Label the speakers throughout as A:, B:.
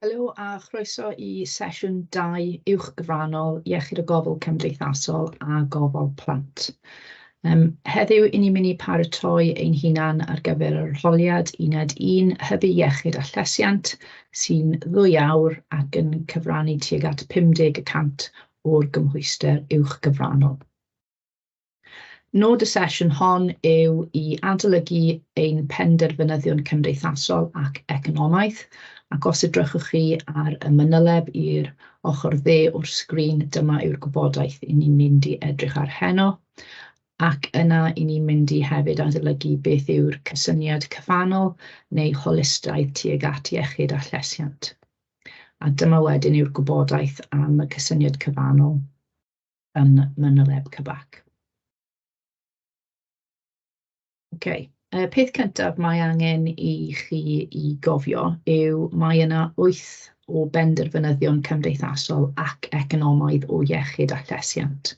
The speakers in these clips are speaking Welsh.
A: Helo a chroeso i sesiwn 2 uwchgyfrannol Iechyd a Gofal Cymdeithasol a Gofal Plant. Heddiw, i ni'n mynd i paratoi ein hunan ar gyfer yr arholiad uned 1 hybu iechyd a llesiant sy'n 2 awr ac yn cyfrannu tuag at 50% o'r gymhwyster uwchgyfrannol. Nod y sesiwn hon yw i adolygu ein penderfynyddion cymdeithasol ac economaidd, ac os edrychwch chi ar y manyleb i'r ochr dde o'r sgrin, dyma yw'r gwybodaeth i ni'n mynd i edrych ar heno, ac yna i ni'n mynd i hefyd adolygu beth yw'r cysyniad cyfannol neu holistraidd tuag at iechyd a llesiant. A dyma wedyn yw'r gwybodaeth am y cysyniad cyfannol yn manyleb cybac. Peth cyntaf mae angen i chi i gofio yw mae yna 8 o benderfynyddion cymdeithasol ac economaidd o iechyd a llesiant.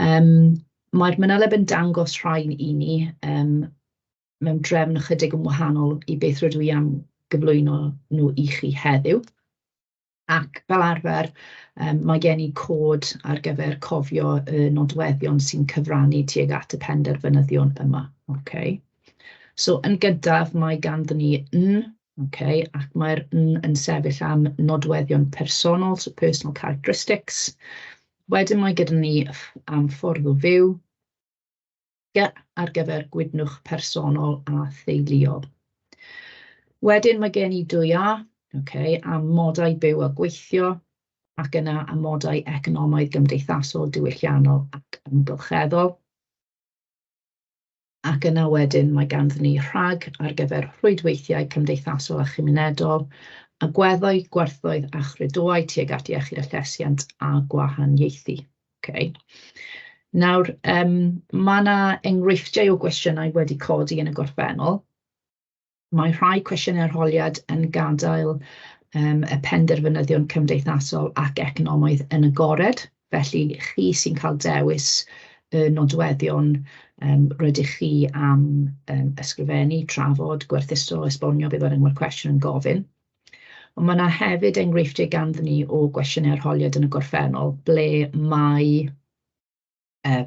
A: Mae'r manyleb yn dangos rhain i ni mewn drefn ychydig yn wahanol i beth rydw i am gyflwyno nhw i chi heddiw. Ac fel arfer, mae gen i cod ar gyfer cofio y nodweddion sy'n cyfrannu tuag at y penderfynyddion yma. So, yn gyntaf, mae ganddyn ni n, ac mae'r n yn sefyll am nodweddion personol, so personal characteristics. Wedyn mae gyda ni am ffordd o fyw, g ar gyfer gwydnwch personol a theuluol. Wedyn mae gen i 2a, am modau byw a gweithio, ac yna am modau economaidd gymdeithasol, diwylliannol ac amgylcheddol. Ac yna wedyn mae ganddyn ni rhag ar gyfer rhwydweithiau cymdeithasol a chymunedol, agweddau, gwerthoedd a chredoau tuag at iechyd a llesiant a gwahaniaethu. Nawr, mae yna enghreifftiau o gwestiynau wedi codi yn y gorffennol. Mae rhai cwestiynau arholiad yn gadael y penderfynyddion cymdeithasol ac economaidd yn agored, felly chi sy'n cael dewis y nodweddion rydych chi am ysgrifennu, trafod, gwerthuso, esbonio beth mae'r cwestiwn yn gofyn. Ond mae yna hefyd enghreifftiau ganddyn ni o gwestiynau arholiad yn y gorffennol, ble mae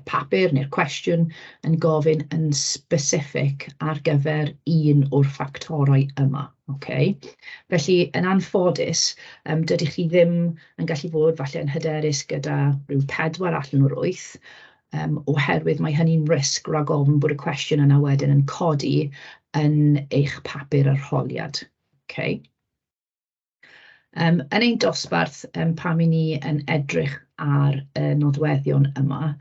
A: papur neu'r cwestiwn yn gofyn yn specific ar gyfer un o'r ffactorau yma. Felly, yn anffodus, dydych chi ddim yn gallu bod falle yn hyderus gyda rhyw 4 allan o'r 8, oherwydd mae hynny'n risg rhag ofn bod y cwestiwn yna wedyn yn codi yn eich papur arholiad. Yn ein dosbarth, pam i ni yn edrych ar y nodweddion yma,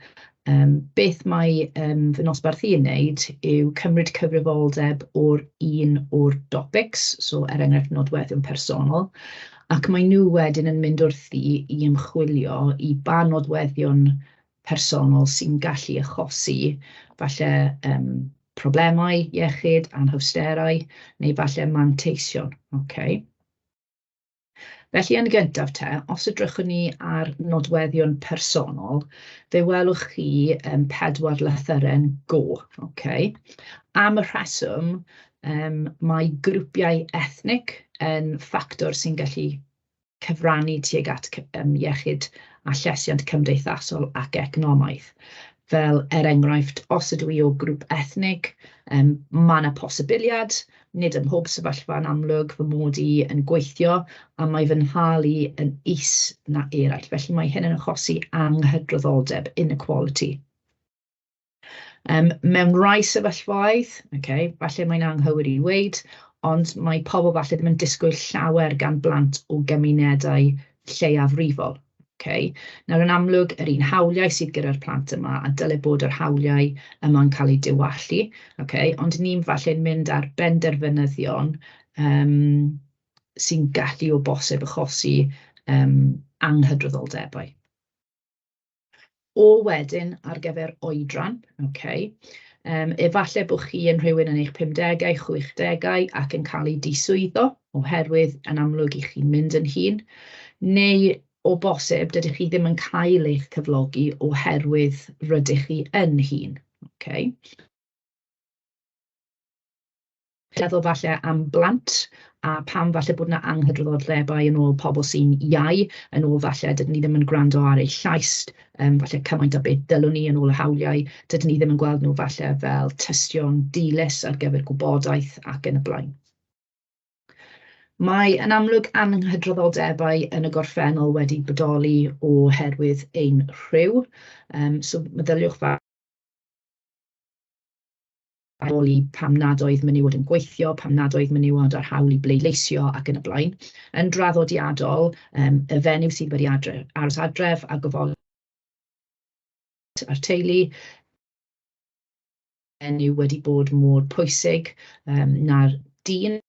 A: beth mae fy nosbarth i yn wneud yw cymryd cyfrifoldeb o'r un o'r topics, so enghraifft nodweddion personol, ac mae nhw wedyn yn mynd wrthi i ymchwilio i ba nodweddion personol sy'n gallu achosi falle problemau iechyd, anhawsterau, neu falle manteision. Felly, yn gyntaf os edrychwn ni ar nodweddion personol, fe welwch chi 4 lythyren go. Am y rheswm, mae grwpiau ethnic yn ffactor sy'n gallu cyfrannu tuag at iechyd a llesiant cymdeithasol ac economaidd. Fel enghraifft, os ydw i o grŵp ethnig, mae yna posibiliad, nid ym mhob sefyllfa'n amlwg fy mod i yn gweithio, a mae fy nhalu yn is na eraill. Felly mae hyn yn achosi anghydraddoldeb, inequality. Mewn rai sefyllfaoedd, falle mae'n anghywir i dweud, ond mae pobl falle ddim yn disgwyl llawer gan blant o gymunedau lleiafrifol. Nawr, yn amlwg, yr un hawliau sydd gyda'r plant yma, a dylai bod yr hawliau yma'n cael eu diwallu, ond ni'n falle'n mynd ar benderfynyddion sy'n gallu o bosib achosi anghydraddoldebau. O wedyn ar gyfer oedran, efallai bod chi yn rhywun yn eich 50au, 60au ac yn cael ei diswyddo, oherwydd yn amlwg i chi'n mynd yn hŷn, neu o bosib, dydych chi ddim yn cael eich cyflogi oherwydd rydych chi yn hŷn. Meddwl falle am blant a pam falle bod yna anghydraddoldebau yn ôl pobl sy'n iau, yn ôl falle dydyn ni ddim yn gwrando ar eu llais, falle cymaint o beth dylwn ni yn ôl y hawliau, dydyn ni ddim yn gweld nhw falle fel tystion dilys ar gyfer gwybodaeth ac yn y blaen. Mae yn amlwg anghydraddoldebau yn y gorffennol wedi bodoli oherwydd ein rhyw, so meddyliwch i pam nad oedd menywod yn gweithio, pam nad oedd menywod ar hawl i bleidleisio ac yn y blaen. Yn draddodiadol, y fenyw sydd wedi aros adref a gofal a'r teulu, fenyw wedi bod mor pwysig na'r dyn.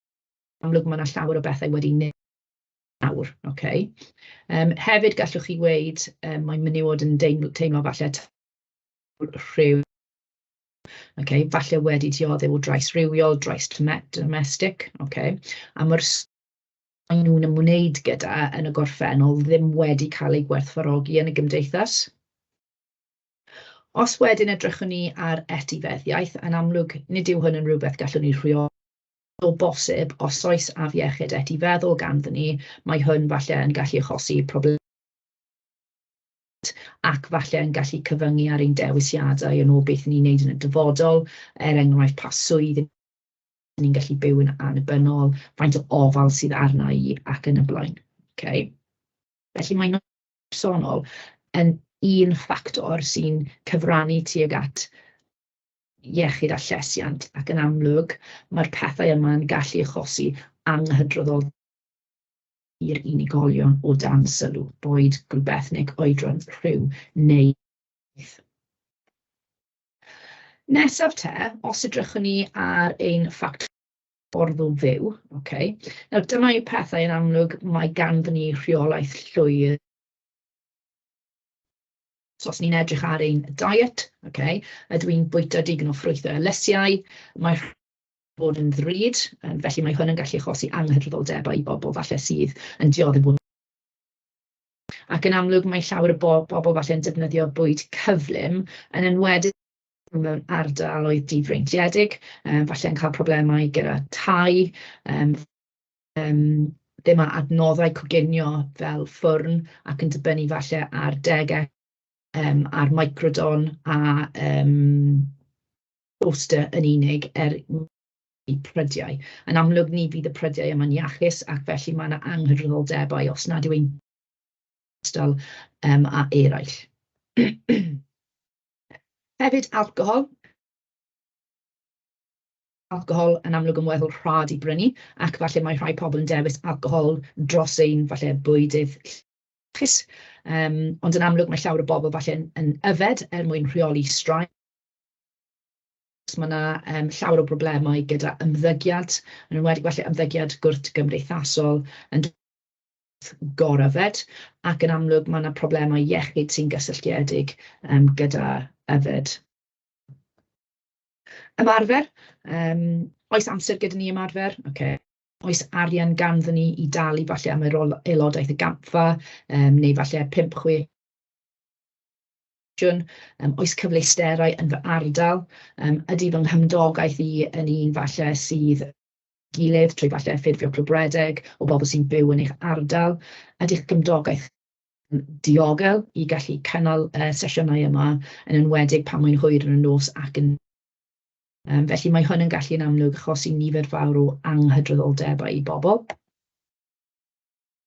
A: Amlwg mae yna llawer o bethau wedi wneud nawr, okay. Hefyd gallwch chi weid mae menywod yn teimlo falle rhyw. Okay, falle wedi diodde o drais rywiol, drais domestic, okay. A mae'r maen nhw'n ymwneud gyda yn y gorffennol ddim wedi cael ei gwerthfawrogi yn y gymdeithas. Os wedyn edrychwn ni ar etifeddiaeth, yn amlwg nid yw hwn yn rhywbeth gallwn ni rheoli o bosib, os oes afiechyd etifeddol ganddo ni, mae hwn falle yn gallu achosi problem ac falle yn gallu cyfyngu ar ein dewisiadau yn ôl beth ni'n neud yn y dyfodol, enghraifft pa swydd ni'n gallu byw yn annibynnol, faint o ofal sydd arna i ac yn y blaen. Okay. Felly mae'n personol yn un ffactor sy'n cyfrannu tuag at iechyd a llesiant, ac yn amlwg mae'r pethau yma'n gallu achosi anghydraddoldeb i'r unigolion o dan sylw, boed grŵp ethnig, oedran, rhyw neu beth. Nesaf te, os edrychwn ni ar ein ffactor o fyw, okay. Nawr, dyma yw pethau yn amlwg mae ganddyn ni rheolaeth llwyr. So os ni'n edrych ar ein diet, okay, ydw i'n bwyta digon o ffrwythau a lysiau, mae bod yn ddrud, felly mae hwn yn gallu achosi anghydraddoldebau i bobl falle sydd yn diodde bod. Ac yn amlwg mae llawer o bobl falle yn defnyddio bwyd cyflym yn enwedig mewn ardaloedd difreintiedig, falle yn cael problemau gyda tai, ddim â adnoddau coginio fel ffwrn ac yn dibynnu falle ar degau, ar microdon a toaster yn unig i prydiau. Yn amlwg ni fydd y prydiau yma'n iachus ac felly mae yna anghydraddoldebau os nad yw ein ystol a eraill. Hefyd alcohol. Alcohol yn amlwg yn weddol rhad i brynu ac falle mae rhai pobl yn dewis alcohol dros ein falle bwydydd llys. Ond yn amlwg mae llawer o bobl falle yn yfed mwyn rheoli straen. Mae yna llawer o broblemau gyda ymddygiad, yn enwedig falle ymddygiad gwrt gymdeithasol yn goryfed, ac yn amlwg mae yna problemau iechyd sy'n gysylltiedig gyda yfed. Ymarfer, oes amser gyda ni ymarfer, okay. Oes arian ganddo ni i dalu falle am yr aelodaeth y gampfa, neu falle 5-6 oes cyfleusterau yn fy ardal, ydy fy nghymdogaeth i yn un falle sydd gilydd trwy falle ffurfio clwbredeg o bobl sy'n byw yn eich ardal, ydy'ch gymdogaeth diogel i gallu cynnal sesiynau yma yn enwedig pan mae'n hwyr yn y nos ac yn felly mae hwn yn gallu yn amlwg achosi nifer fawr o anghydraddoldebau i bobl.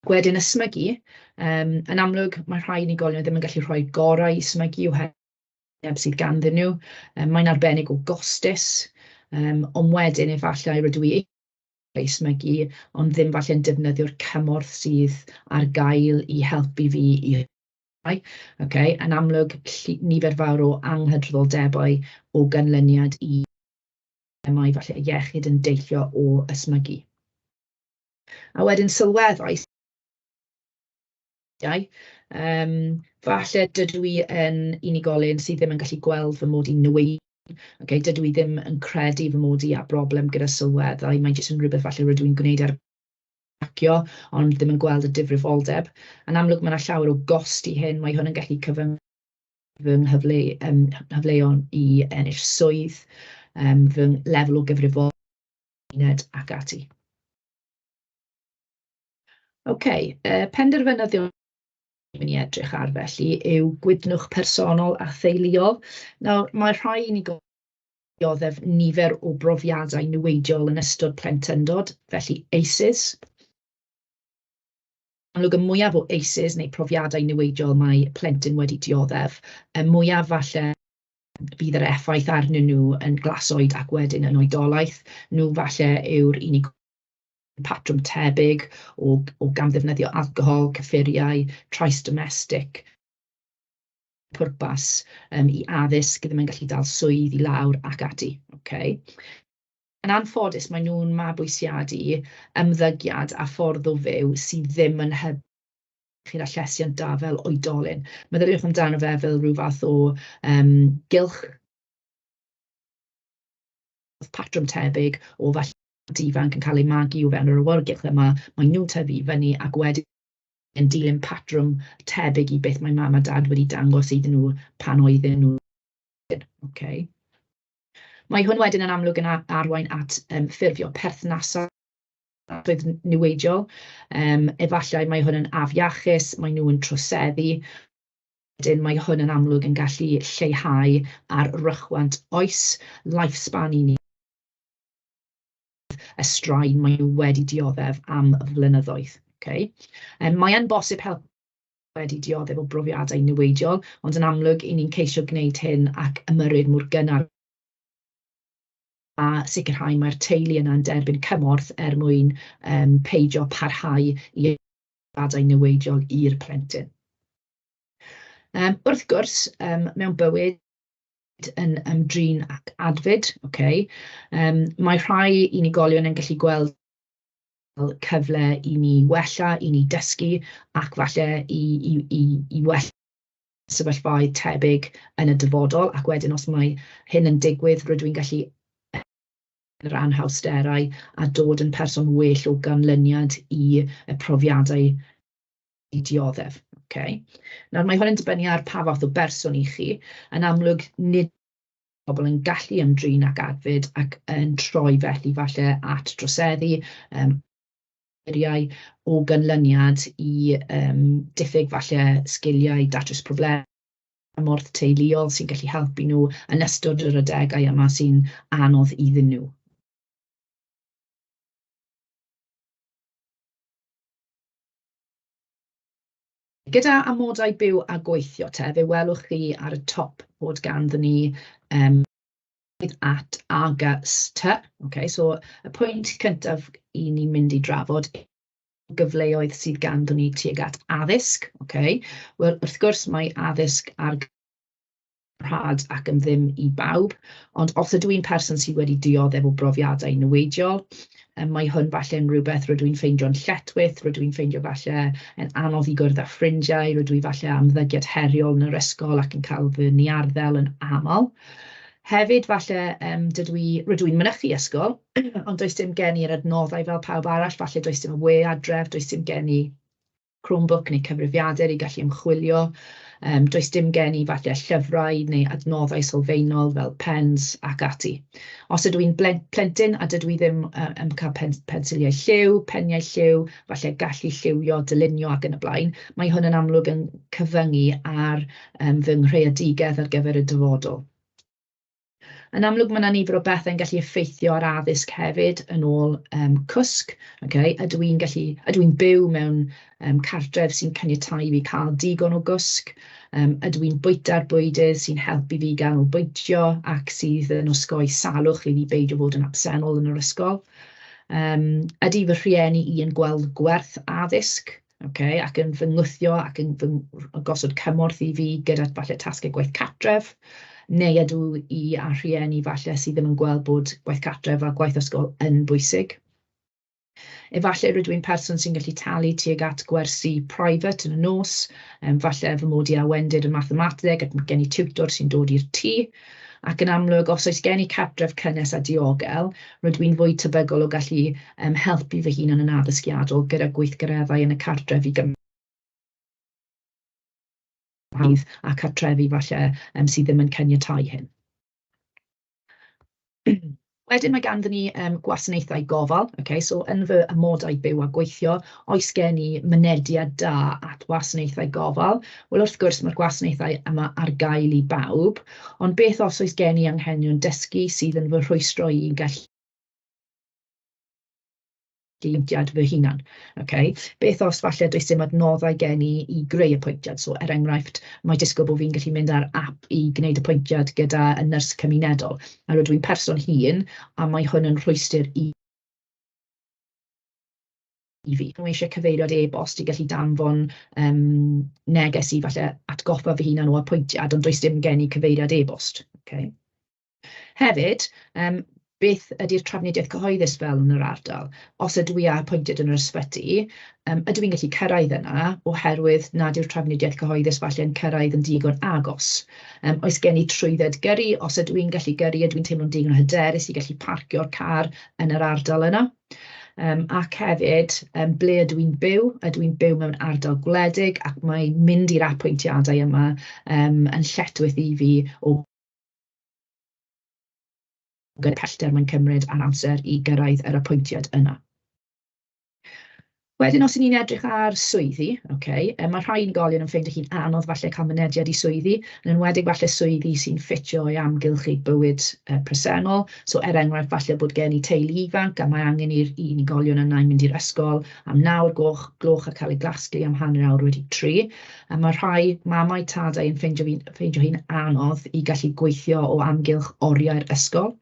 A: Wedyn ysmygu, yn amlwg mae rhai unigolion ddim yn gallu rhoi gorau i ysmygu oherwydd sydd ganddyn nhw. Mae'n arbennig o gostus, ond wedyn efallai rydw i ei ysmygu, ond ddim falle yn defnyddio'r cymorth sydd ar gael i helpu fi i okay. Yn amlwg nifer fawr o anghydraddoldebau o ganlyniad i mae falle iechyd yn deillio o ysmygu. A wedyn sylweddau, falle dydw i yn unigolyn sydd ddim yn gallu gweld fy mod i'n nwy. Okay, dydw i ddim yn credu fy mod i â broblem gyda sylweddau, mae'n jyst yn rhywbeth falle rydw i'n gwneud ar acio, ond ddim yn gweld y difrifoldeb. Yn amlwg mae yna llawer o gost i hyn, mae hwn yn gallu cyfyngu fy nghyfleon i ennill swydd, fy lefel o gyfrifoldeb ac ati. Penderfynyddion mynd i edrych ar felly yw gwydnwch personol a theuluol. Nawr, mae rhai i ni dioddef nifer o brofiadau niweidiol yn ystod plentyndod, felly ACEs. Amlwg y mwyaf o ACEs neu profiadau niweidiol mae plentyn wedi dioddef, y mwyaf falle bydd yr effaith arnyn nhw yn glasoed ac wedyn yn oedolaeth. Nhw falle yw'r unig patrwm tebyg o gam ddefnyddio alcohol, cyffuriau, trais domestic, pwrpas i addysg, ddim yn gallu dal swydd i lawr ac ati. Okay. Yn anffodus, mae nhw'n mabwysiadu ymddygiad a ffordd o fyw sydd ddim yn hybu a llesiant da fel oedolyn. Meddyliwch amdano fe fel rhyw fath o gylch patrwm tebyg o falle ifanc yn cael ei magu o fewn yr awyrgylch yma, mae nhw'n tyfu fyny ac wedyn yn dilyn patrwm tebyg i beth mae mam a dad wedi dangos iddyn nhw pan oedden nhw. Okay. Mae hwn wedyn yn amlwg yn arwain at ffurfio perthnasau niweidiol. Efallai mae hwn yn afiachus, mae nhw yn troseddu. Wedyn mae hwn yn amlwg yn gallu lleihau ar rychwant oes, lifespan i ni. Y straen mae nhw wedi dioddef am flynyddoedd. Okay. Mae yn bosib help wedi dioddef o brofiadau niweidiol, ond yn amlwg i ni'n ceisio gwneud hyn ac ymyrryd mwyr gynnar a sicrhau mae'r teulu yna'n derbyn cymorth mwyn peidio parhau i brofiadau niweidiol i'r plentyn. Wrth gwrs, mewn bywyd yn ymdrin ac adfyd, okay, mae rhai unigolion yn gallu gweld cyfle i ni wella, i ni dysgu, ac falle i wella sefyllfaoedd tebyg yn y dyfodol, ac wedyn os mae hyn yn digwydd, rydw i'n gallu yr anhawsterau a dod yn person well o ganlyniad i y profiadau i dioddef. Okay. Nawr, mae hwn yn dibynnu ar pa fath o berson i chi. Yn amlwg, nid pobl yn gallu ymdrin ac adfyd ac yn troi felly falle at droseddu, o ganlyniad i diffyg falle sgiliau datrys problemau cymorth teuluol sy'n gallu helpu nhw yn ystod yr adegau yma sy'n anodd iddyn nhw. Gyda amodau byw a gweithio te, fe welwch chi ar y top bod ganddyn ni at agust. Okay, so y pwynt cyntaf i ni'n mynd i drafod gyfleoedd sydd ganddyn ni tuag at addysg. Okay. Wel, wrth gwrs mae addysg ar rhad ac yn ddim i bawb, ond os ydw i'n person sydd wedi dioddef o brofiadau niweidiol, mae hwn falle yn rhywbeth rydw i'n ffeindio'n lletwyth, rydw i'n ffeindio falle yn anodd i gwrdd â ffrindiau, rydw i falle ymddygiad heriol yn yr ysgol ac yn cael fy niarddel yn aml. Hefyd falle rydw i'n mynychu ysgol, ond does dim gen i'r adnoddau fel pawb arall, falle does dim y we adref, does dim gen i Chromebook neu cyfrifiadur i gallu ymchwilio. Does dim gen i falle llyfrau neu adnoddau sylfaenol fel pens ac ati. Os ydw i'n plentyn a dydw i ddim yn cael pensiliau lliw, peniau lliw, falle gallu lliwio, dylunio ac yn y blaen, mae hwn yn amlwg yn cyfyngu ar fy nghreadigedd ar gyfer y dyfodol. Yn amlwg, mae yna nifer o bethau'n gallu effeithio ar addysg hefyd yn ôl cwsg. Okay? Ydw i'n byw mewn cartref sy'n caniatáu fi cael digon o gwsg? Ydw i'n bwyta'r bwydydd sy'n helpu fi ganolbwyntio ac sydd yn osgoi salwch i ni beidio fod yn absennol yn yr ysgol? Ydy fy rhieni i yn gweld gwerth addysg? Okay, ac yn fy ngwthio ac yn gosod cymorth i fi gyda falle tasgau gwaith cartref? Neu ydw i a rhieni falle sydd ddim yn gweld bod gwaith cartref a gwaith ysgol yn bwysig. Efallai rydw i'n person sy'n gallu talu tuag at gwersi private yn y nos, falle fy mod i awendyd yn mathemateg ac gen i tiwtor sy'n dod i'r tŷ, ac yn amlwg os oes gen i cartref cynnes a diogel, rydw i'n fwy tebygol o gallu helpu fy hun yn addysgiadol gyda gweithgareddau yn y cartref i a cartrefi falle sydd ddim yn caniatáu hyn. Wedyn mae ganddyn ni gwasanaethau gofal, so yn fy amodau byw a gweithio, oes gen i mynediad da at wasanaethau gofal. Wel, wrth gwrs, mae'r gwasanaethau yma ar gael i bawb, ond beth os oes gen i anghenion dysgu sydd yn fy rhwystro i gallu pwyntiad fy hunan. Beth os falle does dim adnoddau gen i greu y pwyntiad? So, enghraifft, mae disgwyl bod fi'n gallu mynd ar app i gwneud y pwyntiad gyda y nyrs cymunedol. A rydw i'n person hŷn, a mae hwn yn rhwystyr i fi. Rydw i eisiau cyfeiriad e-bost i gallu danfon neges i falle atgoffa fy hunan o apwyntiad, ond does dim gen i cyfeiriad e-bost. Hefyd, beth ydy'r trafnidiaeth cyhoeddus fel yn yr ardal? Os ydw i a apwyntiad yn yr ysbyty, ydw i'n gallu cyrraedd yna oherwydd nad yw'r trafnidiaeth cyhoeddus falle yn cyrraedd yn digon agos. Oes gen i trwydded gyrru, os ydw i'n gallu gyrru, ydw i'n teimlo'n digon hyderus i gallu parcio'r car yn yr ardal yna. Ac hefyd, ble ydw i'n byw? Ydw i'n byw mewn ardal gwledig ac mae mynd i'r apwyntiadau yma yn lletwydd i fi o gyda pellter mae'n cymryd ar amser i gyrraedd yr apwyntiad yna. Wedyn, os ni'n edrych ar swyddi, mae rhai unigolion yn ffeindio chi'n anodd falle cael mynediad i swyddi, yn enwedig falle swyddi sy'n ffitio i amgylch eu bywyd presennol. So, enghraifft, falle bod gen i teulu ifanc, a mae angen i'r unigolion yna i mynd i'r ysgol am 9 gloch a cael ei glasgu am 1:30 wedi 3. A mae rhai mamau tadau yn ffeindio hi'n anodd i gallu gweithio o amgylch oriau'r ysgol.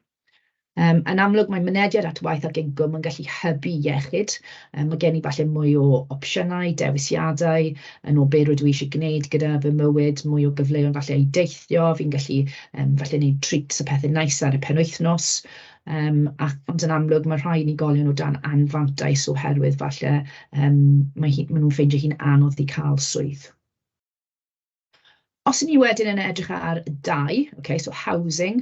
A: Yn amlwg, mae mynediad at waith ac incwm yn gallu hybu iechyd. Mae gen i falle mwy o opsiynau, dewisiadau, yn o beth rydw i eisiau gwneud gyda fy mywyd, mwy o gyfleoedd falle i deithio, fi'n gallu falle wneud treats y pethau neis ar y penwythnos. Ond yn amlwg, mae rhai unigolion o dan anfantais oherwydd falle maen nhw'n ffeindio hi'n anodd i cael swydd. Os ni wedyn yn edrych ar dau, so housing,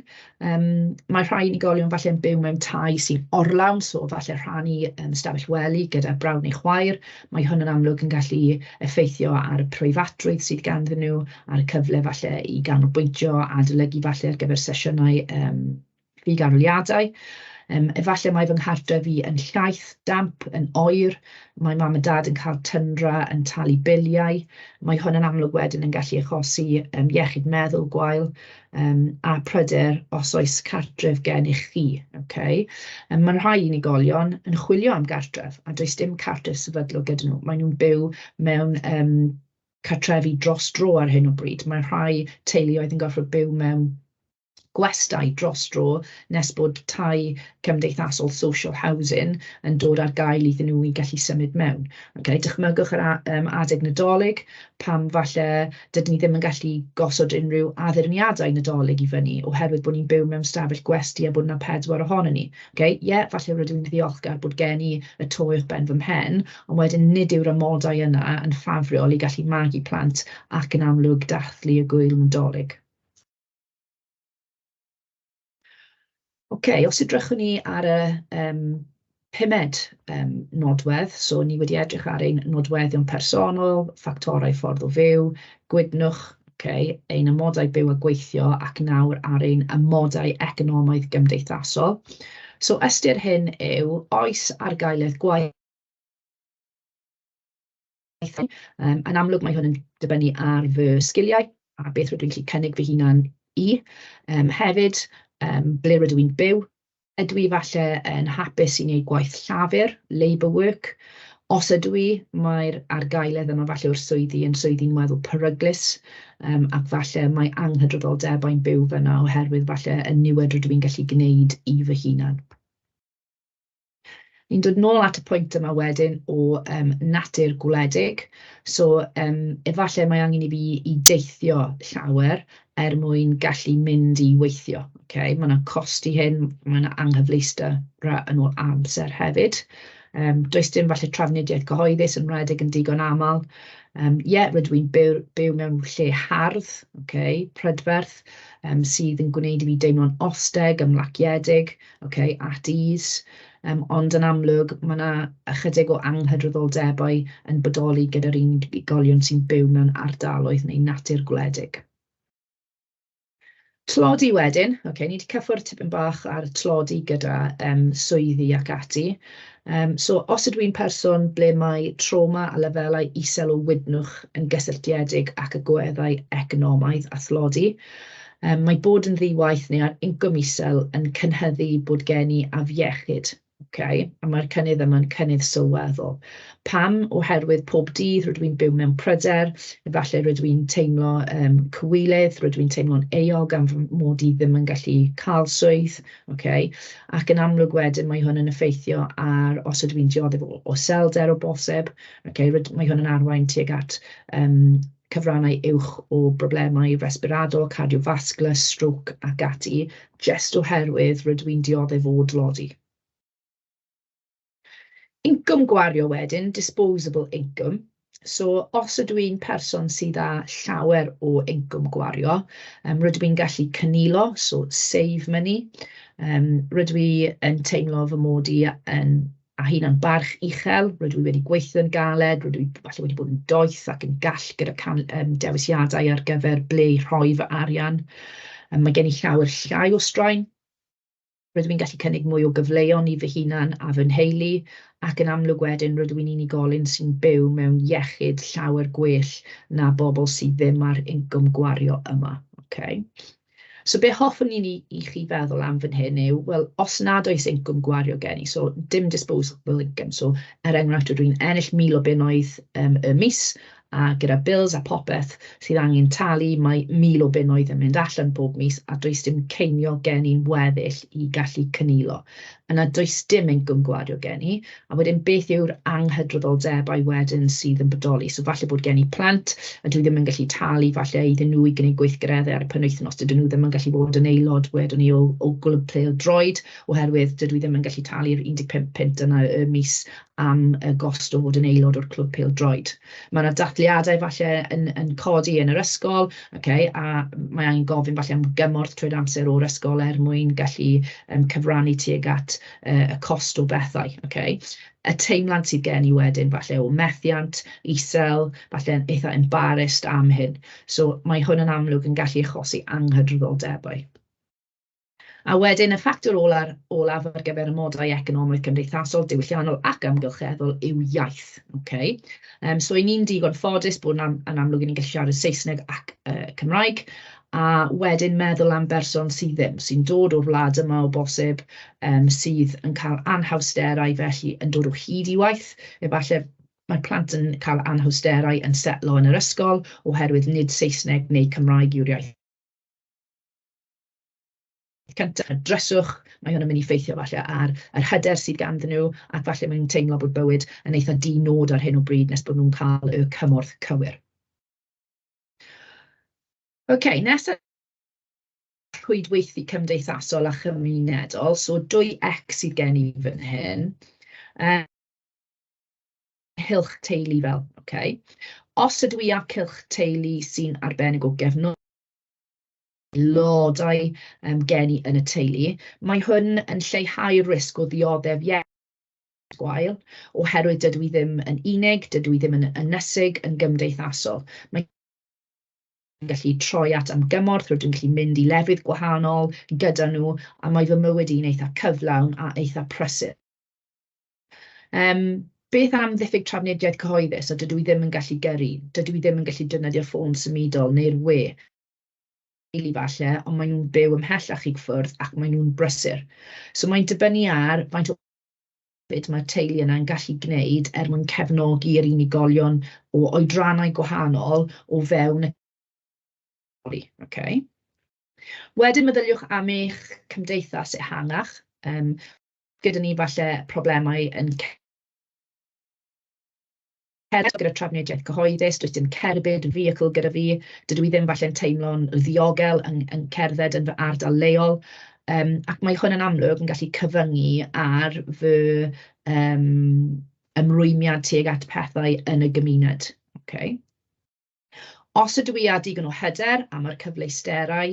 A: mae rhai unigolion falle yn byw mewn tai sy'n orlawn, so falle rhannu stafell wely gyda brawd neu chwaer. Mae hwn yn amlwg yn gallu effeithio ar y preifatrwydd sydd ganddyn nhw, ar y cyfle falle i ganolbwyntio a adolygu falle ar gyfer sesiynau fyd-ganoliadau. Efallai mae fy nghartref fi yn llaeth, damp, yn oer, mae mam a dad yn cael tyndra, yn talu biliau, mae hwn yn amlwg wedyn yn gallu achosi iechyd meddwl gwael, a pryder os oes cartref gennych chi. Mae rhai unigolion yn chwilio am gartref, a does dim cartref sefydlog gyda nhw. Mae nhw'n byw mewn cartrefi dros dro ar hyn o bryd. Mae rhai teuluoedd yn gorfod byw mewn gwestai dros dro nes bod tai cymdeithasol social housing yn dod ar gael iddyn nhw i gallu symud mewn. Dychmygwch yr adeg Nadolig, pam falle dydyn ni ddim yn gallu gosod unrhyw addurniadau Nadolig i fyny, oherwydd bod ni'n byw mewn stafell gwesti a bod yna 4 ohonyn ni. Falle rydw i'n ddiolchgar bod gen i y to uwch ben fy mhen, ond wedyn nid yw'r amodau yna yn ffafriol i gallu magu plant ac yn amlwg dathlu y gwyl Nadolig. Os edrychwn ni ar y pumed nodwedd, so ni wedi edrych ar ein nodweddion personol, ffactorau ffordd o fyw, gwydnwch, ein amodau byw a gweithio, ac nawr ar ein amodau economaidd gymdeithasol. So ystyr hyn yw, oes argaeledd gwaith. Yn amlwg mae hwn yn dibynnu ar fy sgiliau, a beth rydw i'n gallu cynnig fy hunan i. Hefyd, ble rydw i'n byw, ydw i falle yn hapus i wneud gwaith llafur, labour work. Os ydw i, mae'r argaeledd yma falle o'r swyddi'n weddol peryglus, ac falle mae anghydraddoldebau'n byw fyna oherwydd falle y niwed rydw i'n gallu gwneud i fy hunan. Ni'n dod nôl at y pwynt yma wedyn o natur gwledig. So, efallai mae angen i fi i deithio llawer mwyn gallu mynd i weithio. Mae yna cost i hyn, mae yna anghyfleuster yn ôl amser hefyd. Does dim falle trafnidiaeth cyhoeddus yn rhedeg yn digon aml. Rydw i'n byw mewn lle hardd, prydferth, sydd yn gwneud i fi deimlo'n osteg, ymlaciedig, at ease. Ond yn amlwg, mae yna ychydig o anghydraddoldebau yn bodoli gyda'r unigolion sy'n byw mewn ardaloedd neu natur gwledig. Tlodi wedyn, ni wedi cyffwrdd tipyn bach ar tlodi gyda swyddi ac ati. So, os ydw i'n person ble mae trauma a lefelau isel o wydnwch yn gysylltiedig ac agweddau economaidd a thlodi, mae bod yn ddiwaith neu ar incwm isel yn cynhyddu bod gen i afiechyd. A mae'r cynnydd yma'n cynnydd sylweddol. Pam? Oherwydd pob dydd rydw i'n byw mewn pryder, efallai rydw i'n teimlo cywilydd, rydw i'n teimlo'n euog am fy mod i ddim yn gallu cael swydd, ac yn amlwg wedyn mae hwn yn effeithio ar os ydw i'n dioddef o selder o bosib, mae hwn yn arwain tuag at cyfrannau uwch o broblemau respiradol, cardiovascular, stroke ac ati, jyst oherwydd rydw i'n dioddef o dlodi. Incwm gwario wedyn, disposable income. So, os ydw i'n person sydd â llawer o incwm gwario, rydw i'n gallu cynilo, so save money. Rydw i yn teimlo fy mod i a hunan barch uchel, rydw i wedi gweithio'n galed, rydw i falle wedi bod yn doeth ac yn gall gyda dewisiadau ar gyfer ble i rhoi fy arian. Mae gen i llawer llai o straen. Rydw i'n gallu cynnig mwy o gyfleon i fy hunan a fy nheulu, ac yn amlwg wedyn rydw i'n unigolyn sy'n byw mewn iechyd llawer gwell na bobl sydd ddim ar incwm gwario yma. So be hoffwn i chi feddwl am fan hyn yw, wel, os nad oes incwm gwario gen i, so dim disposable income, so enghraifft rydw i'n ennill 1,000 o bunnoedd y mis, a gyda bills a popeth sydd angen talu, mae 1,000 o bunnoedd yn mynd allan bob mis, a does dim ceiniol gen i'n weddill i gallu cynilo. Yna does dim incwm gwario gen i, a wedyn beth yw'r anghydraddoldebau wedyn sydd yn bodoli. So falle bod gen i plant, a dwi ddim yn gallu talu falle iddyn nhw i gwneud gweithgareddau ar y penwythnos, dydyn nhw ddim yn gallu bod yn aelod wedyn ni o glwb pêl-droed, oherwydd dydw i ddim yn gallu talu'r 15 punt yna y mis am y gost o fod yn aelod o'r clwb pêl-droed. Mae yna dathliadau falle yn codi yn yr ysgol, a mae angen gofyn falle am gymorth trwy'r amser o'r ysgol mwyn gallu cyfrannu tuag at y cost o bethau. Y teimlad sydd gen i wedyn falle o methiant, isel, falle yn eitha embarrassed am hyn. So mae hwn yn amlwg yn gallu achosi anghydraddoldebau. A wedyn, y ffactor olaf ar gyfer y modau economaidd cymdeithasol, diwylliannol ac amgylcheddol yw iaith. So, ni'n digon ffodus bod yn amlwg ni'n gallu siarad Saesneg ac Cymraeg, a wedyn meddwl am berson sydd ddim, sy'n dod o'r wlad yma o bosib, sydd yn cael anhawsterau felly yn dod o hyd i waith, efallai mae plant yn cael anhawsterau yn setlo yn yr ysgol, oherwydd nid Saesneg neu Cymraeg yw'r iaith cyntaf, y dryswch, mae hwn yn mynd i ffeithio falle ar yr hyder sydd ganddyn nhw, ac falle mae'n teimlo bod bywyd yn eitha di-nod ar hyn o bryd nes bod nhw'n cael y cymorth cywir. Nesaf rhwydweithio cymdeithasol a chymunedol, so 2 sydd gen i fan hyn. Cylch teulu fel, Os ydw i â cylch teulu sy'n arbennig o gefnod, lodau gen i yn y teulu, mae hwn yn lleihau'r risg o ddioddef gwael, oherwydd dydw i ddim yn unig, dydw i ddim yn ynysig yn gymdeithasol. Mae'n gallu troi at amgymorth, rydw i'n gallu mynd i lefydd gwahanol gyda nhw, a mae fy mywyd i'n eitha cyflawn a eitha prysur. Beth am ddiffyg trafnidiaeth cyhoeddus, a dydw i ddim yn gallu gyrru, dydw i ddim yn gallu defnyddio ffôn symudol neu'r we. Falle, ond maen nhw'n byw ymhellach i ffwrdd ac maen nhw'n brysur. So mae'n dibynnu ar faint o beth mae'r teulu yna yn gallu gwneud mwyn cefnogi'r unigolion o oedrannau gwahanol o fewn y Wedyn meddyliwch am eich cymdeithas ehangach. Gyda ni falle problemau yn gyda trafnidiaeth cyhoeddus, does dim cerbyd, vehicle gyda fi, dydw i ddim falle'n teimlo'n ddiogel yn cerdded yn fy ardal leol, ac mae hwn yn amlwg yn gallu cyfyngu ar fy ymrwymiad tuag at pethau yn y gymuned. Os ydw i â digon o hyder am yr cyfleusterau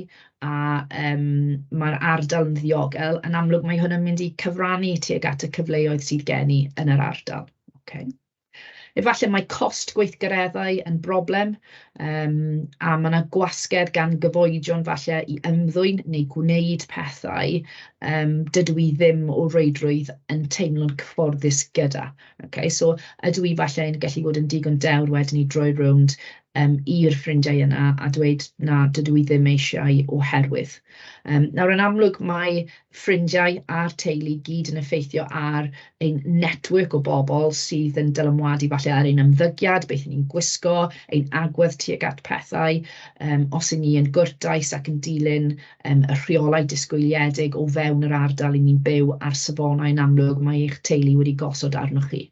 A: a mae'r ardal yn ddiogel, yn amlwg mae hwn yn mynd i cyfrannu tuag at y cyfleoedd sydd gen i yn yr ardal. Efallai mae cost gweithgareddau yn broblem, a mae yna gwasgedd gan gyfoedion falle i ymddwyn neu gwneud pethau dydw i ddim o reidrwydd yn teimlo'n cyfforddus gyda. Okay? So ydw i falle yn gallu bod yn digon dewr wedyn i droi rownd i'r ffrindiau yna a dweud na dydw i ddim eisiau oherwydd. Nawr yn amlwg mae ffrindiau a'r teulu gyd yn effeithio ar ein network o bobl sydd yn dylanwadu falle ar ein ymddygiad, beth ni'n gwisgo, ein agwedd tuag at pethau, os 'y ni yn gwrtais ac yn dilyn y rheolau disgwyliedig o fewn yr ardal 'y ni'n byw ar safonau yn amlwg mae eich teulu wedi gosod arnoch chi.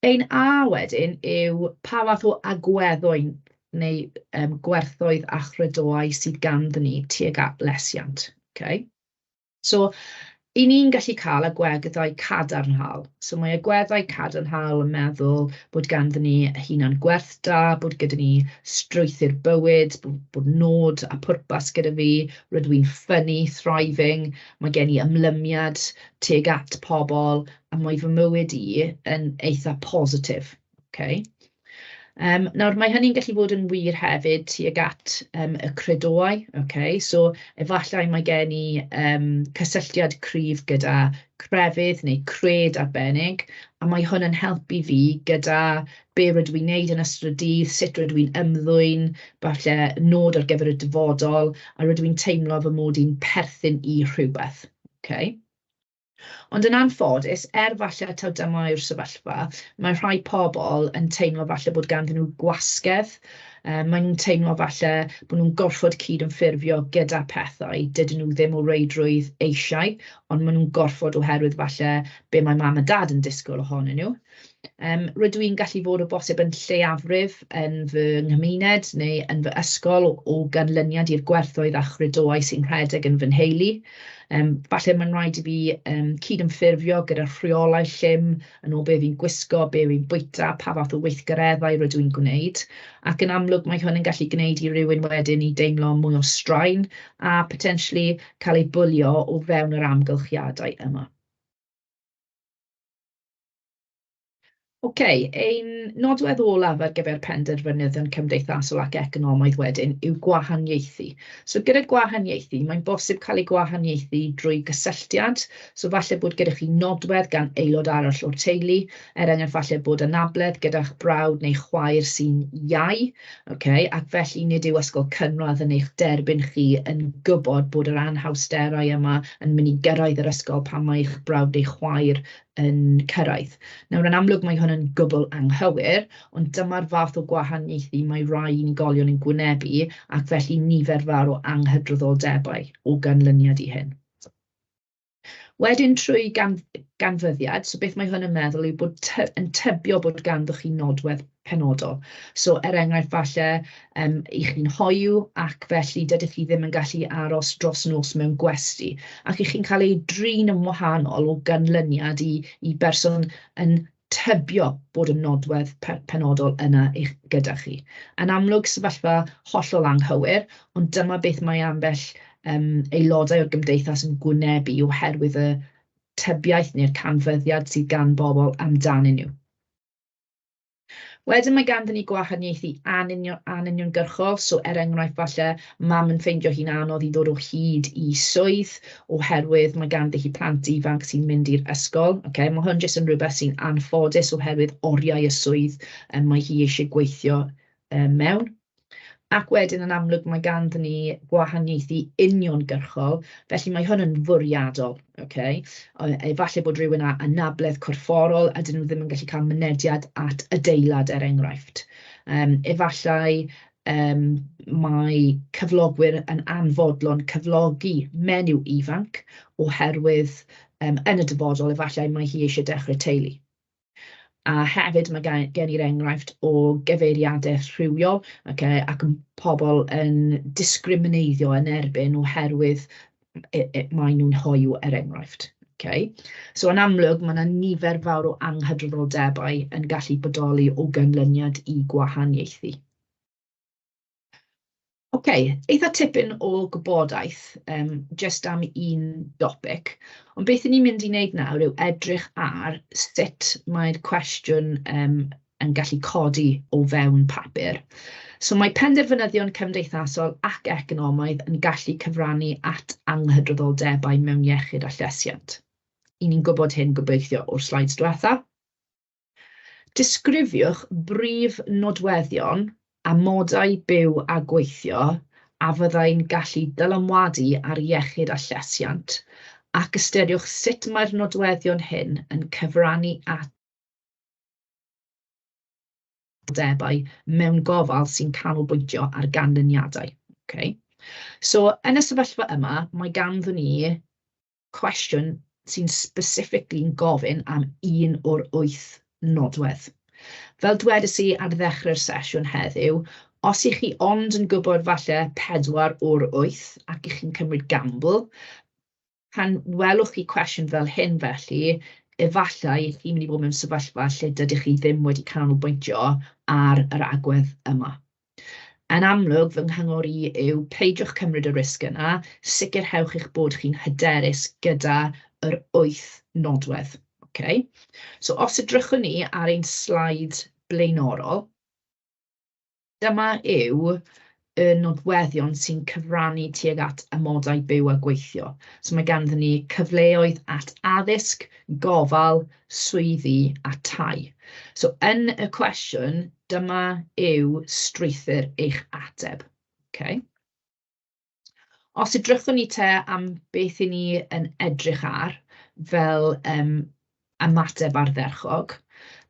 A: Ein A wedyn yw pa fath o agweddwy'n neu gwerthoedd a chredoau sydd ganddyn ni tuag at Llesiant. Okay? So, 'y ni'n gallu cael agweddau cadarnhaol. So mae agweddau cadarnhaol yn meddwl bod ganddyn ni hunan gwerth da, bod gyda ni strwythur bywyd, bod nod a pwrpas gyda fi, rydw i'n ffynnu, thriving, mae gen i ymlymiad tuag at pobl, a mae fy mywyd i yn eitha positif. Okay? Nawr, mae hynny'n gallu bod yn wir hefyd tuag at y credoau. Okay? So, efallai mae gen i cysylltiad cryf gyda crefydd neu cred arbennig, a mae hwn yn helpu fi gyda be rydw i'n wneud yn ystod y dydd, sut rydw i'n ymddwyn, falle nod ar gyfer y dyfodol, a rydw i'n teimlo fy mod i'n perthyn i rhywbeth. Okay? Ond yn anffodus, falle taw dyma yw'r sefyllfa, mae rhai pobl yn teimlo falle bod ganddyn nhw gwasgedd, maen nhw'n teimlo falle bod nhw'n gorfod cydymffurfio gyda pethau, dydyn nhw ddim o reidrwydd eisiau, ond maen nhw'n gorfod oherwydd falle be mae mam a dad yn disgwyl ohonyn nhw. Rydw i'n gallu bod o bosib yn lleiafrif yn fy nghymuned neu yn fy ysgol o ganlyniad i'r gwerthoedd a chredoau sy'n rhedeg yn fy nheulu. Falle mae'n rhaid i fi cydymffurfio gyda rheolau llym yn ôl be fi'n gwisgo, be fi'n bwyta, pa fath o weithgareddau rydw i'n gwneud. Ac yn amlwg mae hwn yn gallu gwneud i rywun wedyn i deimlo mwy o straen a potentially cael ei bwlio o fewn yr amgylchiadau yma. Okay, ein nodwedd olaf ar gyfer penderfynyddion cymdeithasol ac economaidd wedyn yw gwahaniaethu. So gyda gwahaniaethu, mae'n bosib cael ei gwahaniaethu drwy gysylltiad. So falle bod gyda chi nodwedd gan aelod arall o'r teulu, enghraifft falle bod anabledd gyda'ch brawd neu chwaer sy'n iau, okay, ac felly nid yw ysgol cynradd yn eich derbyn chi yn gwybod bod yr anhawsterau yma yn mynd i gyrraedd yr ysgol pan mae eich brawd neu chwaer yn cyrraedd. Nawr, yn amlwg mae hwn yn gwbl anghywir, ond dyma'r fath o gwahaniaethu mae rai unigolion yn gwynebu, ac felly nifer fawr o anghydraddoldebau o ganlyniad i hyn. Wedyn trwy ganfyddiad, so beth mae hwn yn meddwl yw bod yn tybio bod ganddoch chi nodwedd penodol. So enghraifft falle i chi'n hoyw ac felly dydych chi ddim yn gallu aros dros nos mewn gwesty, ac i chi'n cael ei drin yn wahanol o ganlyniad i berson yn tybio bod y nodwedd penodol yna gyda chi. Yn amlwg sefyllfa hollol anghywir, ond dyma beth mae ambell aelodau o'r gymdeithas yn gwynebu oherwydd y tybiaeth neu'r canfyddiad sydd gan bobl amdanyn nhw. Wedyn mae ganddyn ni gwahaniaethu anuniongyrchol, so enghraifft falle mam yn ffeindio hi'n anodd i ddod o hyd i swydd oherwydd mae ganddi hi plant ifanc sy'n mynd i'r ysgol. Okay? Mae hwn jyst yn rhywbeth sy'n anffodus oherwydd oriau y swydd mae hi eisiau gweithio mewn. Ac wedyn yn amlwg mae ganddyn ni gwahaniaethu uniongyrchol, felly mae hwn yn fwriadol. Okay? Efallai bod rhywun â anabledd corfforol, ydyn nhw ddim yn gallu cael mynediad at adeilad enghraifft. Efallai mae cyflogwyr yn anfodlon cyflogi menyw ifanc oherwydd yn y dyfodol efallai mae hi eisiau dechrau teulu. A hefyd mae gen i'r enghraifft o gyfeiriadau rhywiol, okay, ac pobl yn disgriminaeddio yn erbyn oherwydd mae nhw'n hoyw enghraifft. Okay. So yn amlwg, mae yna nifer fawr o anghydraddoldebau yn gallu bodoli o ganlyniad i gwahaniaethu. Eitha tipyn o gwybodaeth jyst am un topic, ond beth ni'n mynd i wneud nawr yw edrych ar sut mae'r cwestiwn yn gallu codi o fewn papur. So mae penderfynyddion cymdeithasol ac economaidd yn gallu cyfrannu at anghydraddoldebau mewn iechyd a llesiant. I ni'n gwybod hyn gobeithio o'r slides diwetha. Disgrifiwch brif nodweddion amodau byw a gweithio a fyddai'n gallu dylanwadu ar iechyd a llesiant, ac ystyriwch sut mae'r nodweddion hyn yn cyfrannu at debau mewn gofal sy'n canolbwyntio ar ganlyniadau. So, yn y sefyllfa yma, mae ganddyn ni cwestiwn sy'n specifically gofyn am un o'r 8 nodwedd. Fel dwedais i ar ddechrau'r sesiwn heddiw, os ych chi ond yn gwybod falle 4 o'r 8 ac ych chi'n cymryd gamble, pan welwch chi cwestiwn fel hyn felly, efallai chi'n mynd i bod mewn sefyllfa lle dydych chi ddim wedi canolbwyntio ar yr agwedd yma. Yn amlwg, fy nghyngor i yw peidiwch cymryd y risg yna, sicrhewch eich bod chi'n hyderus gyda yr 8 nodwedd. So os edrychwn ni ar ein sleid blaenorol, dyma yw y nodweddion sy'n cyfrannu tuag at amodau byw a gweithio. So mae ganddyn ni cyfleoedd at addysg, gofal, swyddi a tai. So yn y cwestiwn, dyma yw strwythur eich ateb. Os edrychwn ni te am beth i ni yn edrych ar fel ymateb ardderchog,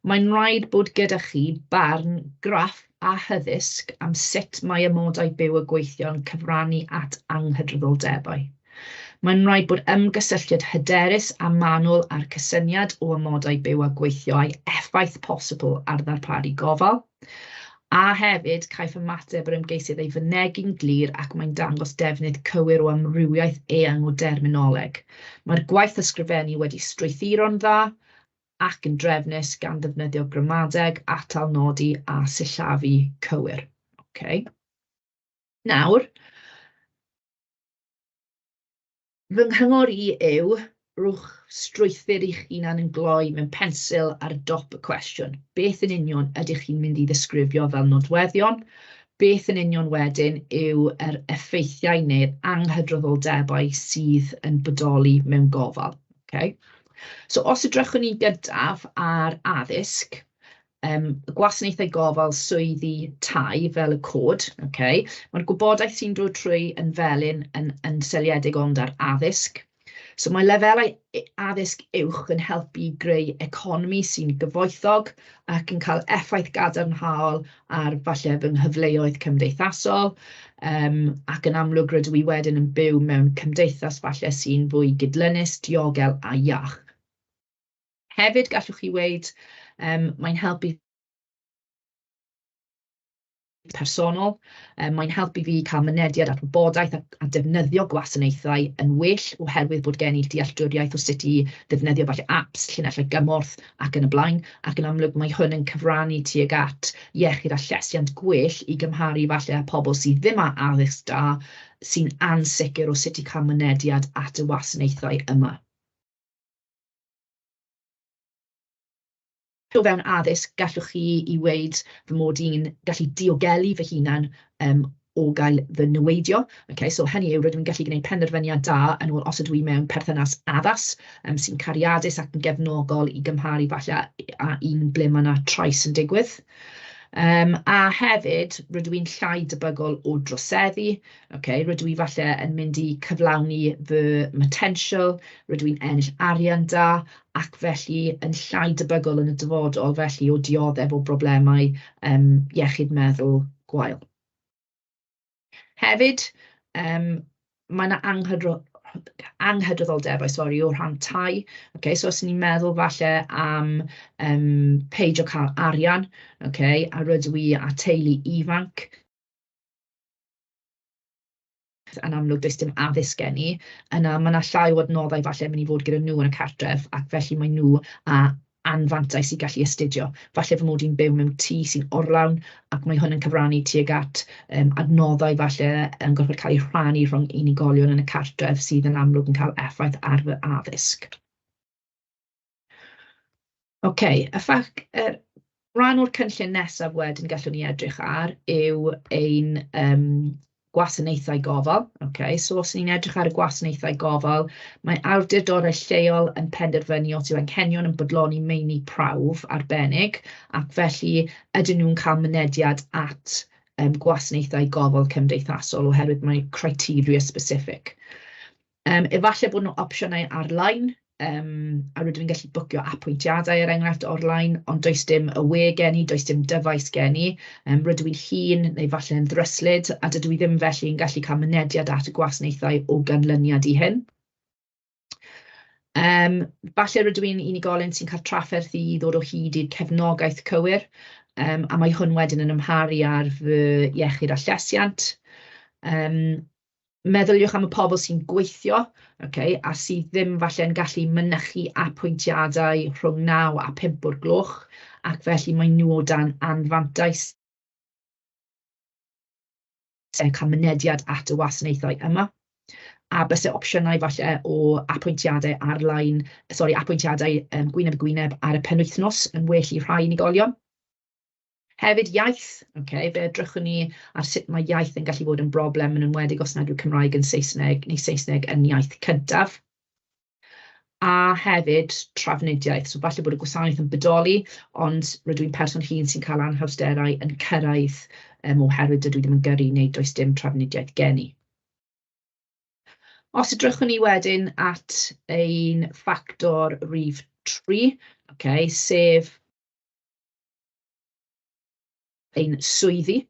A: mae'n rhaid bod gyda chi barn graff a hyddysg am sut mae amodau byw a gweithio yn cyfrannu at anghydraddoldebau. Mae'n rhaid bod ymgysylltiad hyderus a manwl ar cysyniad o amodau byw a gweithio a'i effaith posibl ar ddarparu gofal, a hefyd caiff ymateb yr ymgeisydd ei fynegu'n glir ac mae'n dangos defnydd cywir o amrywiaeth eang o derminoleg. Mae'r gwaith ysgrifennu wedi strwythuro'n dda ac yn drefnus gan ddefnyddio gramadeg, atalnodi a sillafu cywir. Nawr, fy nghyngor i yw rhowch strwythur eich hunan yn gloi mewn pensil ar dop y cwestiwn. Beth yn union ydych chi'n mynd i ddisgrifio fel nodweddion? Beth yn union wedyn yw yr effeithiau neu'r anghydraddoldebau sydd yn bodoli mewn gofal? So os edrychwn ni gyntaf ar addysg, gwasanaethau gofal, swyddi, tai fel y cod, mae'r gwybodaeth sy'n dod trwy yn felyn yn seiliedig ond ar addysg. So mae lefelau addysg uwch yn helpu greu economi sy'n gyfoethog ac yn cael effaith gadarnhaol ar falle fy nghyfleoedd cymdeithasol, ac yn amlwg rydw i wedyn yn byw mewn cymdeithas falle sy'n fwy gydlynus, diogel a iach. Hefyd gallwch chi weid, mae'n helpu personol, mae'n helpu fi cael mynediad at wybodaeth a defnyddio gwasanaethau yn well oherwydd bod gen i dealltwriaeth o sut i ddefnyddio falle apps, llinellau gymorth ac yn y blaen, ac yn amlwg mae hwn yn cyfrannu tuag at iechyd a llesiant gwell i gymharu falle â pobl sydd ddim â addysg da sy'n ansicr o sut i cael mynediad at y wasanaethau yma. O fewn addysg, gallwch chi i weid fy mod i'n gallu diogelu fy hunan o gael fy niweidio. So hynny yw, rydw i'n gallu gwneud penderfyniad da yn ôl os ydw i mewn perthynas addas sy'n cariadus ac yn gefnogol i gymharu falle a un ble mae yna trais yn digwydd. A hefyd, rydw i'n llai debygol o droseddu, rydw i falle yn mynd i cyflawni fy potensial, rydw i'n ennill arian da, ac felly yn llai debygol yn y dyfodol, felly o dioddef o broblemau iechyd meddwl gwael. Hefyd, mae yna anghydraddoldebau, o rhan tai. So os ni'n meddwl falle am peidio cael arian, a rydw i a teulu ifanc, yn amlwg does dim addysg gen i, yna mae yna llai o adnoddau falle mynd i fod gyda nhw yn y cartref, ac felly mae nhw a anfantais i gallu astudio. Falle fy mod i'n byw mewn tŷ sy'n orlawn, ac mae hwn yn cyfrannu tuag at adnoddau falle yn gorfod cael eu rhannu rhwng unigolion yn y cartref sydd yn amlwg yn cael effaith ar fy addysg. Rhan o'r cynllun nesaf wedyn gallwn ni edrych ar yw ein gwasanaethau gofal. So os ni'n edrych ar y gwasanaethau gofal, mae awdurdodau lleol yn penderfynu os yw anghenion yn bodloni meini prawf arbennig, ac felly ydyn nhw'n cael mynediad at gwasanaethau gofal cymdeithasol oherwydd mae criteria specific. Efallai bod nhw opsiynau ar-lein, a rydym yn gallu bwcio apwyntiadau enghraifft o'r-lein, ond does dim y we gen i, does dim dyfais gen i, rydw i'n hŷn neu falle yn ddryslyd, a dydw i ddim felly yn gallu cael mynediad at y gwasanaethau o ganlyniad i hyn. Falle rydw i'n unigolyn sy'n cael trafferth i ddod o hyd i'r cefnogaeth cywir, a mae hwn wedyn yn ymharu ar fy iechyd a llesiant. Meddyliwch am y pobl sy'n gweithio, a sydd ddim falle yn gallu mynychu apwyntiadau rhwng 9 a 5 o'r gloch, ac felly mae nhw o dan anfantais cael mynediad at y wasanaethau yma. A bys y opsiynau falle o apwyntiadau ar-lein, apwyntiadau gwyneb gwyneb ar y penwythnos yn well i rhai unigolion. Hefyd iaith, fe edrychwn ni ar sut mae iaith yn gallu bod yn broblem yn enwedig os nad yw Cymraeg yn Saesneg neu Saesneg yn iaith cyntaf. A hefyd trafnidiaeth, so falle bod y gwasanaeth yn bodoli, ond rydw i'n person hŷn sy'n cael anhawsterau yn cyrraedd oherwydd dydw i ddim yn gyrru neu does dim trafnidiaeth gen i. Os edrychwn ni wedyn at ein ffactor rhif 3, sef ein swyddi.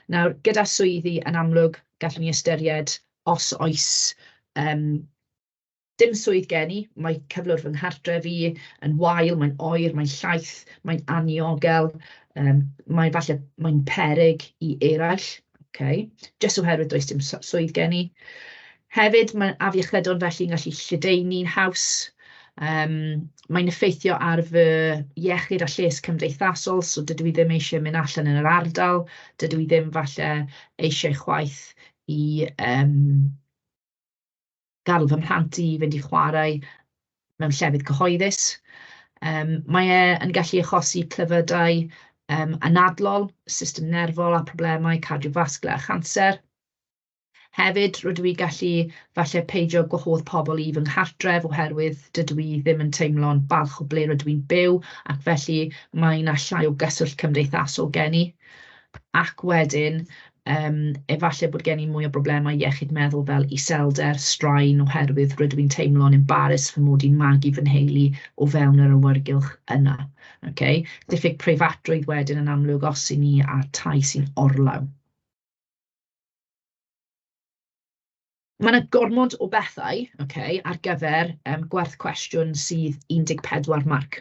A: Nawr, gyda swyddi yn amlwg gallwn ni ystyried os oes dim swydd gen i, mae cyflwr fy nghartref i yn wael, mae'n oer, mae'n llaeth, mae'n aniogel, mae'n peryg i eraill, jyst oherwydd does dim swydd gen i. Hefyd, mae afiechydon felly yn gallu lledaenu'n haws. Mae'n effeithio ar fy iechyd a lles cymdeithasol, so dydw i ddim eisiau mynd allan yn yr ardal, dydw i ddim falle eisiau chwaith i gadw fy mhlant i fynd i chwarae mewn llefydd cyhoeddus. Mae yn gallu achosi clefydau anadlol, system nerfol a problemau cardiofascular a chanser. Hefyd, rydw i gallu falle peidio gwahodd pobl i fy nghartref oherwydd dydw i ddim yn teimlo'n balch o ble rydw i'n byw, ac felly mae yna llai o gyswllt cymdeithasol gen i. Ac wedyn, efallai bod gen i mwy o broblemau iechyd meddwl fel iselder, straen oherwydd rydw i'n teimlo'n embarrass fy mod i'n magu fy nheulu o fewn yr awyrgylch yna. Diffyg preifatrwydd wedyn yn amlwg os i ni ar tai sy'n orlawn. Mae yna gormod o bethau ar gyfer gwerth cwestiwn sydd 14 marc.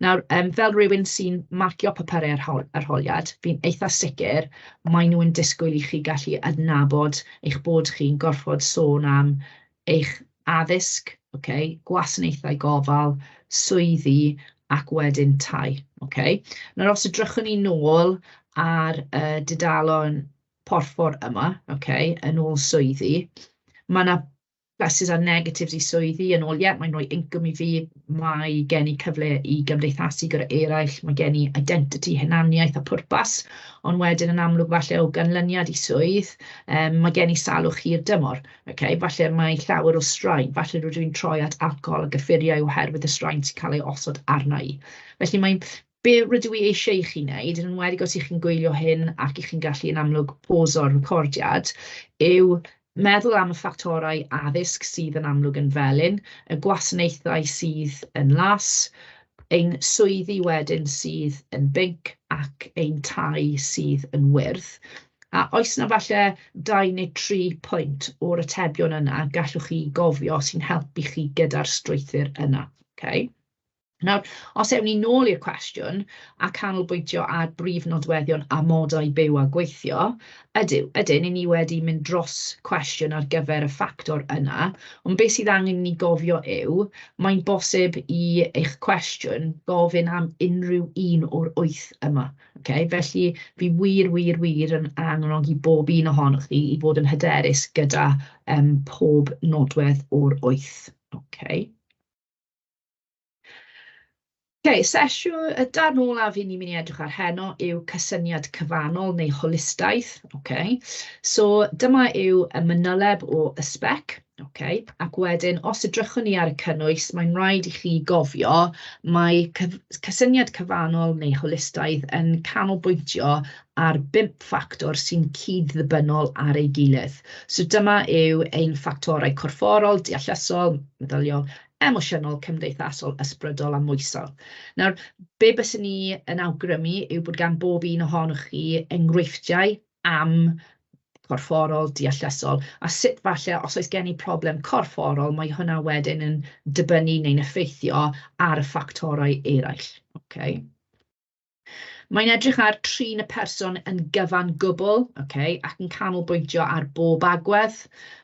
A: Nawr, fel rhywun sy'n marcio papurau arholiad, fi'n eitha sicr mae nhw yn disgwyl i chi gallu adnabod eich bod chi'n gorfod sôn am eich addysg, gwasanaethau gofal, swyddi ac wedyn tai. Nawr, os edrychwn ni nôl ar dudalon porffor yma, yn ôl swyddi, mae yna pluses a negatives i swyddi yn ôl, mae'n rhoi income i fi, mae gen i cyfle i gymdeithasu gyda eraill, mae gen i identity, hunaniaeth a pwrpas, ond wedyn yn amlwg falle o ganlyniad i swydd, mae gen i salwch hir dymor, falle mae llawer o straen, falle rydw i'n troi at alcohol a gyffuriau oherwydd y straen sy'n cael ei osod arna i. Felly be rydw i eisiau i chi wneud, yn enwedig os ych chi'n gwylio hyn ac ych chi'n gallu yn amlwg poso'r recordiad, yw meddwl am y ffactorau addysg sydd yn amlwg yn felyn, y gwasanaethau sydd yn las, ein swyddi wedyn sydd yn binc ac ein tai sydd yn wyrdd. A oes na falle 2 neu 3 pwynt o'r atebion yna gallwch chi gofio sy'n helpu chi gyda'r strwythur yna. Nawr, os ewn ni nôl i'r cwestiwn a canolbwyntio ar brif nodweddion amodau byw a gweithio, ydyn ni wedi mynd dros cwestiwn ar gyfer y ffactor yna, ond beth sydd angen ni gofio yw, mae'n bosib i eich cwestiwn gofyn am unrhyw un o'r 8 yma. Okay? Felly, fi wir yn annog i bob un ohonoch chi i fod yn hyderus gyda pob nodwedd o'r 8. Okay? Sesiwn, y darn olaf i ni'n mynd i edrych ar heno yw cysyniad cyfannol neu holistaeth. So dyma yw y manyleb o y spec. Ac wedyn, os edrychwn ni ar y cynnwys, mae'n rhaid i chi gofio mae cysyniad cyfannol neu holistaeth yn canolbwyntio ar 5 ffactor sy'n cyd-ddibynnol ar ei gilydd. So dyma yw ein ffactorau corfforol, deallusol, meddyliol, emosiynol, cymdeithasol, ysbrydol a moesol. Nawr, be byswn ni yn awgrymu yw bod gan bob un ohonoch chi enghreifftiau am corfforol, deallusol, a sut falle os oes gen i problem corfforol, mae hwnna wedyn yn dibynnu neu'n effeithio ar y ffactorau eraill. Mae'n edrych ar trin y person yn gyfan gwbl, ac yn canolbwyntio ar bob agwedd.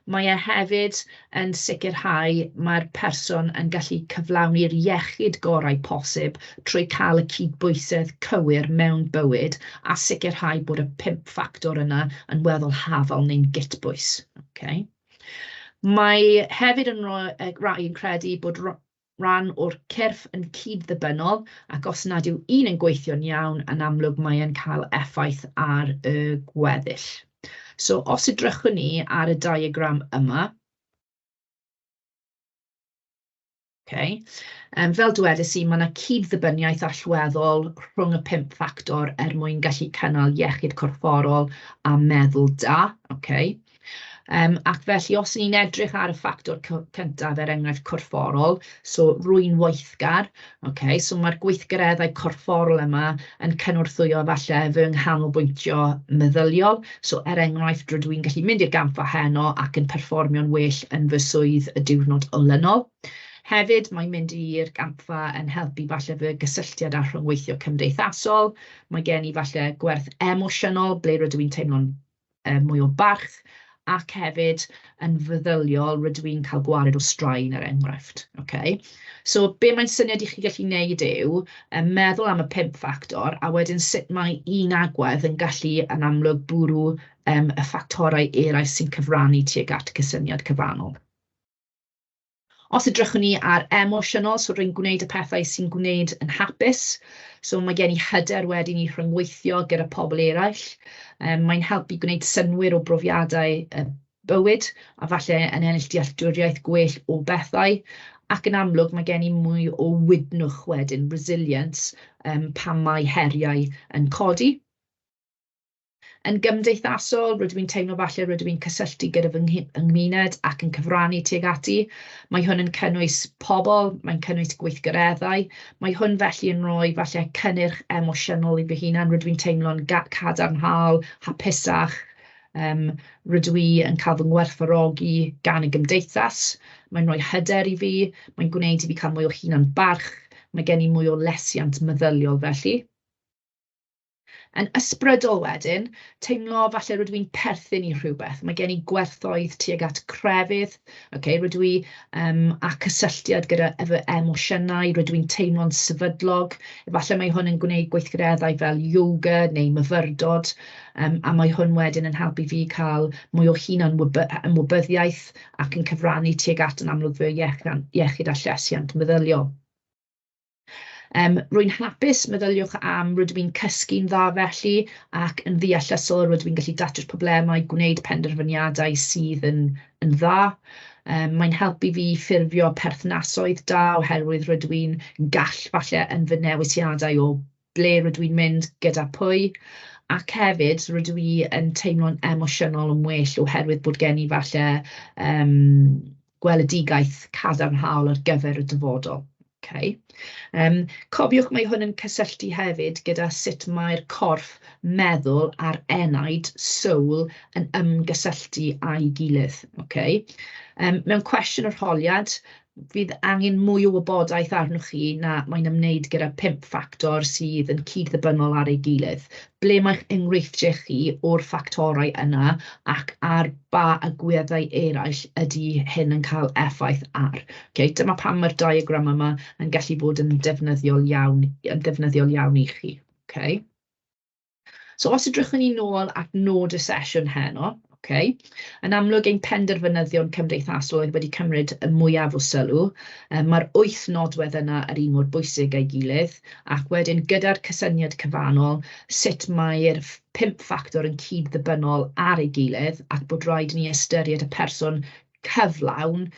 A: Mae e hefyd yn sicrhau mae'r person yn gallu cyflawni'r iechyd gorau posib trwy cael y cydbwysedd cywir mewn bywyd a sicrhau bod y 5 ffactor yna yn weddol hafal neu'n gitbwys. Mae hefyd yn rhoi yn credu bod rhan o'r cyrff yn cyd-ddibynnol, ac os nad yw un yn gweithio'n iawn, yn amlwg mae e'n cael effaith ar y gweddill. So, os edrychwn ni ar y diagram yma, fel dwedais i, mae yna cyd-ddibyniaeth allweddol rhwng y 5 ffactor mwyn gallu cynnal iechyd corfforol a meddwl da. Ac felly, os ni'n edrych ar y ffactor cyntaf, enghraifft corfforol, so rwy'n weithgar, so mae'r gweithgareddau corfforol yma yn cynorthwyo falle fy nghanolbwyntio meddyliol, so enghraifft rydw i'n gallu mynd i'r gampfa heno ac yn perfformio'n well yn fy swydd y diwrnod olynol. Hefyd, mae'n mynd i'r gampfa yn helpu falle fy gysylltiad â rhyngweithio cymdeithasol, mae gen i falle gwerth emosiynol, ble rydw i'n teimlo'n mwy o barch, ac hefyd yn feddyliol rydw i'n cael gwared o straen er enghraifft. So, be mae'n syniad i chi gallu wneud yw meddwl am y 5 ffactor, a wedyn sut mae un agwedd yn gallu yn amlwg bwrw y ffactorau eraill sy'n cyfrannu tuag at cysyniad cyfannol. Os edrychwn ni ar emosiynol, so rwy'n gwneud y pethau sy'n gwneud yn hapus, so mae gen i hyder wedyn i rhyngweithio gyda pobl eraill. Mae'n helpu gwneud synwyr o brofiadau bywyd, a falle yn ennill dealltwriaeth gwell o bethau, ac yn amlwg mae gen i mwy o wydnwch wedyn, resilience, pan mae heriau yn codi. Yn gymdeithasol, rydw i'n teimlo falle rydw i'n cysylltu gyda fy nghymuned ac yn cyfrannu tuag ati. Mae hwn yn cynnwys pobl, mae'n cynnwys gweithgareddau. Mae hwn felly yn rhoi falle cynnyrch emosiynol i fy hunan. Rydw i'n teimlo'n cadarnhaol, hapusach. Rydw i yn cael fy ngwerthfawrogi gan y gymdeithas. Mae'n rhoi hyder i fi. Mae'n gwneud i fi cael mwy o hunan barch. Mae gen i mwy o lesiant meddyliol felly. Yn ysbrydol wedyn, teimlo falle rydw i'n perthyn i rhywbeth. Mae gen i gwerthoedd tuag at crefydd, rydw i a cysylltiad gyda efo emosiynau, rydw i'n teimlo'n sefydlog. Efallai mae hwn yn gwneud gweithgareddau fel yoga neu myfyrdod, a mae hwn wedyn yn helpu fi cael mwy o hunan ymwybyddiaeth ac yn cyfrannu tuag at yn amlwg fy iechyd a llesiant meddyliol. Rwy'n hapus, meddyliwch am rydw i'n cysgu'n dda felly, ac yn ddeallusol rydw i'n gallu datrys problemau, gwneud penderfyniadau sydd yn dda. Mae'n helpu fi ffurfio perthnasoedd da, oherwydd rydw i'n gall falle yn fy newisiadau o ble rydw i'n mynd gyda pwy, ac hefyd rydw i yn teimlo'n emosiynol yn well oherwydd bod gen i falle gweledigaeth cadarnhaol ar gyfer y dyfodol. Cofiwch mae hwn yn cysylltu hefyd gyda sut mae'r corff meddwl a'r enaid soul yn ymgysylltu â'i gilydd. Mewn cwestiwn arholiad, fydd angen mwy o wybodaeth arnoch chi na mae'n ymwneud gyda 5 ffactor sydd yn cyd-ddibynnol ar ei gilydd. Ble mae'ch enghreifftiau chi o'r ffactorau yna ac ar ba agweddau eraill ydy hyn yn cael effaith ar. Okay, dyma pam mae'r diagram yma yn gallu bod yn defnyddiol iawn i chi. Okay. So os ydrychwn ni nôl at nod y sesiwn heno, okay, yn amlwg ein penderfynyddion cymdeithasol oedd wedi cymryd y mwyaf o sylw. Mae'r 8 nodwedd yna yr un mor bwysig ei gilydd, ac wedyn gyda'r cysyniad cyfannol, sut mae'r 5 ffactor yn cyd-ddibynnol ar ei gilydd, ac bod rhaid ni ystyried y person cyflawn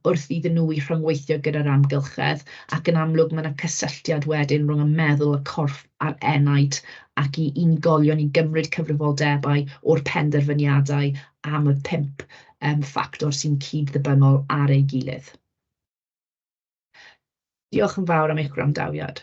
A: wrth iddyn nhw i rhyngweithio gyda'r amgylchedd, ac yn amlwg mae yna cysylltiad wedyn rhwng y meddwl, y corff a'r enaid, ac i unigolion i gymryd cyfrifoldebau o'r penderfyniadau am y 5 ffactor sy'n cyd-ddibynnol ar ei gilydd. Diolch yn fawr am eich gwrandawiad.